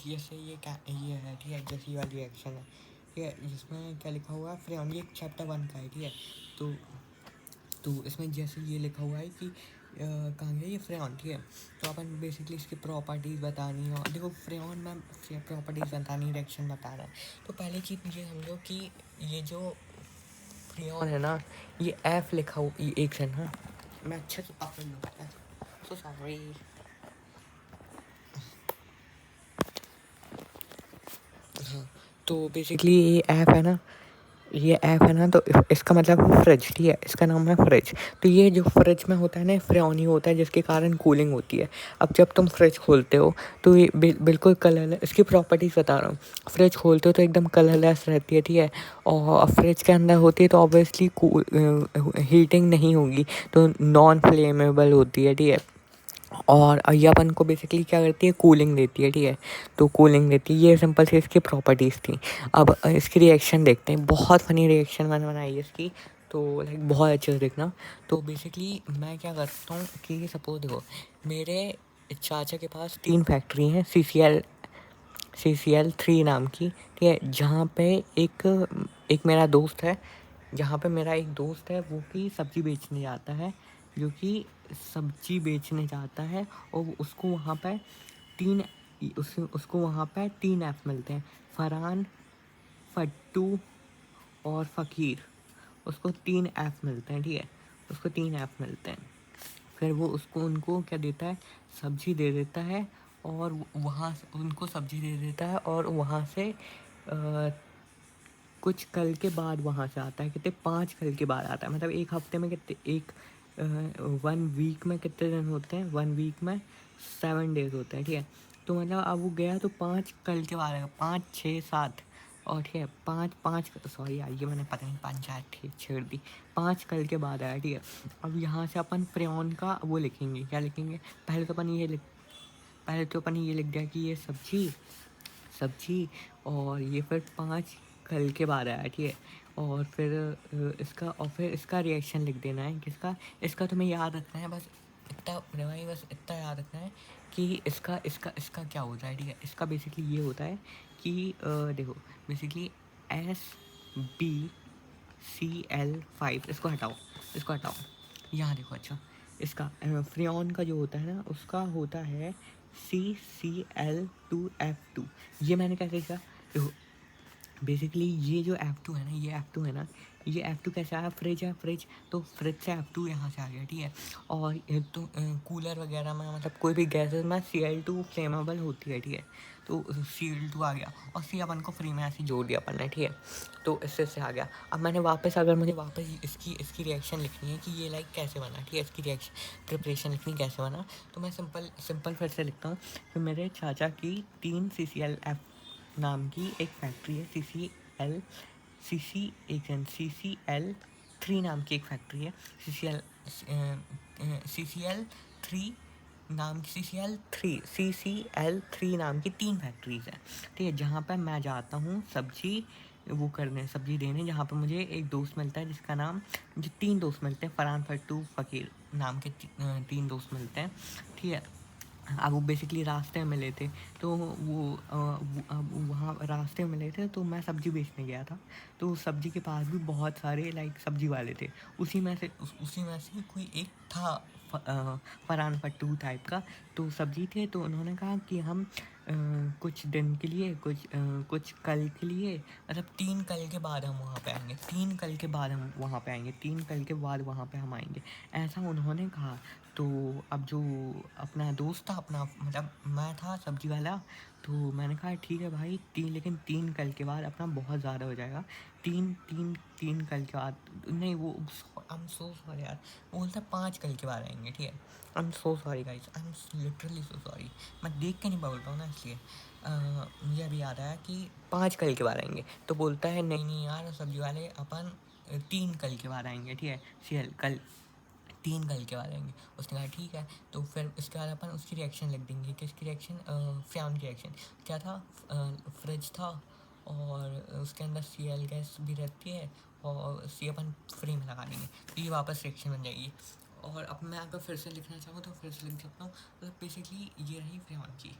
जैसे ये है, ठीक है, जैसे ये वाली रिएक्शन है, ठीक है, जिसमें क्या लिखा हुआ है फ्रेऑन, ये चैप्टर 1 का है, ठीक है। तो इसमें जैसे ये लिखा हुआ है कि कहाँ गया ये फ्रेऑन, ठीक है। तो अपन बेसिकली इसकी प्रॉपर्टीज़ बतानी है, और देखो फ्रेऑन में प्रॉपर्टीज़ बतानी, रिएक्शन बताना है। तो पहले चीज़ ये समझो कि ये जो फ्रेऑन है ना, ये एफ लिखा हुआ, ये एक सेकंड, हाँ मैं अच्छे से पकड़ लूँगा, सो सॉरी। हाँ, तो बेसिकली ये ऐप है ना, तो इसका मतलब फ्रिज, ठीक है, इसका नाम है फ्रिज। तो ये जो फ्रिज में होता है ना, फ्रेऑन ही होता है, जिसके कारण कूलिंग होती है। अब जब तुम फ्रिज खोलते हो तो ये बिल्कुल कलर, इसकी प्रॉपर्टीज़ बता रहा हूँ। फ्रिज खोलते हो तो एकदम कलरलेस रहती है, ठीक है। और फ्रिज के अंदर होती है तो ऑब्वियसली हीटिंग नहीं होगी, तो नॉन फ्लेमेबल होती है, ठीक है। और ये अपन को बेसिकली क्या करती है, कूलिंग देती है, ठीक है। तो कूलिंग देती है, ये सिंपल सी इसकी प्रॉपर्टीज़ थी। अब इसकी रिएक्शन देखते हैं, बहुत फनी रिएक्शन मैंने बनाई है इसकी, तो लाइक बहुत अच्छे से देखना। तो बेसिकली मैं क्या करता हूँ कि सपोज देखो, मेरे चाचा के पास 3 फैक्ट्री हैं, CCL 3 नाम की, ठीक है। जहाँ पे एक मेरा दोस्त है, जहाँ पे मेरा एक दोस्त है वो कि सब्ज़ी बेचने जाता है, जो कि सब्ज़ी बेचने जाता है, और उसको वहाँ पे उसको वहाँ पे 3 ऐप मिलते हैं, फरहान, फट्टू और फ़कीर। उसको 3 ऐप मिलते हैं, ठीक है, उसको 3 ऐप मिलते हैं। फिर वो उनको क्या देता है, सब्ज़ी दे देता है, और वहाँ से उनको सब्ज़ी दे देता है, और वहाँ से कुछ कल के बाद वहाँ से आता है, कितने 5 कल के बाद आता है, मतलब एक हफ्ते में कितने, 1 वीक में कितने दिन होते हैं, 1 वीक में 7 डेज होते हैं, ठीक है। तो मतलब अब वो गया तो 5 कल के बाद आएगा, 5 6 7, और ठीक है 5 सॉरी यार, ये मैंने पता नहीं पंचायत छेड़ दी, 5 कल के बाद आया, ठीक है। अब यहाँ से अपन फ्रेऑन का वो लिखेंगे, क्या लिखेंगे, पहले तो अपन ये लिख दिया कि ये सब्जी, और ये फिर 5 कल के बाद आया, ठीक है। और फिर इसका रिएक्शन लिख देना है, किसका, इसका तुम्हें याद रखना है, बस इतना मेरे भाई, बस इतना याद रखना है कि इसका क्या होता है, ठीक है। इसका बेसिकली ये होता है कि देखो, बेसिकली SbCl5, इसको हटाओ, यहाँ देखो, अच्छा, इसका फ्रेऑन का जो होता है ना, उसका होता है CCl2F2। ये मैंने कैसे किया, देखो बेसिकली ये जो F2 है ना, ये F2 कैसे आया, फ्रिज, तो फ्रिज से F2 यहाँ से आ गया, ठीक है। और तो कूलर वगैरह में, मतलब कोई भी गैसेस में Cl2 फ्लेमेबल होती है, ठीक है। तो Cl2 आ गया, और C अपन को फ्री में ऐसे जोड़ दिया अपन ने, ठीक है। तो इससे आ गया। अब मैंने अगर मुझे वापस इसकी रिएक्शन लिखनी है कि ये लाइक कैसे बना, ठीक है, इसकी रिएक्शन प्रिपरेशन लिखनी कैसे बना, तो मैं सिंपल फिर से लिखता हूँ कि मेरे चाचा की 3 CCLF नाम की एक फैक्ट्री है, CCL3 नाम की एक फैक्ट्री है, CCL3 नाम की 3 फैक्ट्रीज है, ठीक है। जहाँ पर मैं जाता हूँ सब्जी देने, जहाँ पे मुझे एक दोस्त मिलता है, जिसका नाम, मुझे 3 दोस्त मिलते हैं, फरहान, फट्टू, फ़कीर नाम के 3 दोस्त मिलते हैं, ठीक है। अब वो बेसिकली रास्ते में मिले थे, तो वहाँ रास्ते में मिले थे, तो मैं सब्ज़ी बेचने गया था, तो सब्ज़ी के पास भी बहुत सारे लाइक सब्ज़ी वाले थे। उसी में से कोई एक था फरहान फट्टू टाइप का, तो सब्ज़ी थे, तो उन्होंने कहा कि हम कुछ दिन के लिए, कुछ कल के लिए, मतलब 3 कल के बाद हम वहाँ पे आएंगे, 3 कल के बाद हम वहाँ पे आएंगे, 3 कल के बाद वहाँ पे हम आएंगे, ऐसा उन्होंने कहा। तो अब जो अपना दोस्त था, अपना मतलब मैं था सब्जी वाला, तो मैंने कहा ठीक है भाई, लेकिन 3 कल के बाद अपना बहुत ज़्यादा हो जाएगा, 3 कल के बाद नहीं, वो आई एम सो सॉरी यार, वो बोलता 5 कल के बाद आएंगे, ठीक है। I am so sorry guys, I am literally so sorry, मैं देख के नहीं बोल रहा हूँ ना, इसलिए मुझे अभी याद आया कि 5 कल के बाद आएंगे, तो बोलता है नहीं यार सब्जी वाले, अपन 3 कल के बाद आएंगे, ठीक है, कल 3 कल के बाद आएंगे। उसने कहा ठीक है, तो फिर इसके बाद अपन उसकी रिएक्शन लिख देंगे, किसकी रिएक्शन, फ्रेऑन की रिएक्शन क्या था, फ्रिज था, और उसके अंदर Cl गैस भी रहती है, और C अपन फ्री में लगा देंगे, तो ये वापस रिएक्शन बन जाएगी। और अब मैं अगर फिर से लिखना चाहूँ तो फिर से लिख सकता हूँ, तो बेसिकली ये रही फ्रेऑन की